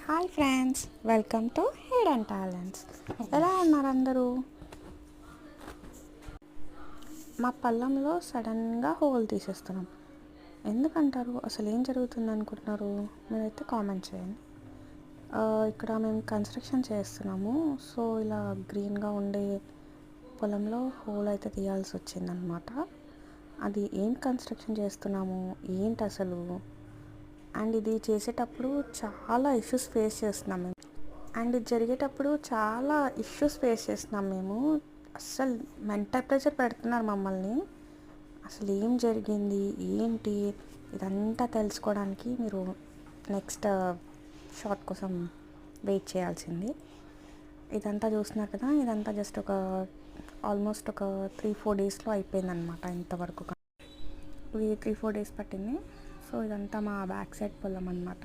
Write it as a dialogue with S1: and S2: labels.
S1: Hi friends, welcome to hidden talents. ఎలా ఉన్నారు అందరూ? మా పొలంలో సడన్గా హోల్ తీసేస్తున్నాం. ఎందుకంటారు? అసలు ఏం జరుగుతుంది అనుకుంటున్నారు? మీరైతే కామెంట్ చేయండి. ఇక్కడ మేము కన్స్ట్రక్షన్ చేస్తున్నాము. సో ఇలా గ్రీన్గా ఉండే పొలంలో హోల్ అయితే తీయాల్సి వచ్చిందనమాట. అది ఏం కన్స్ట్రక్షన్ చేస్తున్నాము, ఏంటి అసలు? అండ్ ఇది చేసేటప్పుడు చాలా ఇష్యూస్ ఫేస్ చేస్తున్నాం మేము. అండ్ ఇది జరిగేటప్పుడు చాలా ఇష్యూస్ ఫేస్ చేస్తున్నాం మేము. అస్సలు మెంటల్ ప్రెషర్ పెడుతున్నారు మమ్మల్ని. అసలు ఏం జరిగింది, ఏంటి, ఇదంతా తెలుసుకోవడానికి మీరు నెక్స్ట్ షార్ట్ కోసం వెయిట్ చేయాల్సింది. ఇదంతా చూస్తున్నారు కదా, ఇదంతా జస్ట్ ఆల్మోస్ట్ ఒక 3-4 డేస్లో అయిపోయిందనమాట. ఇంతవరకు ఇది 3-4 డేస్ పట్టింది. సో ఇదంతా మా బ్యాక్ సైడ్ పొలం అనమాట.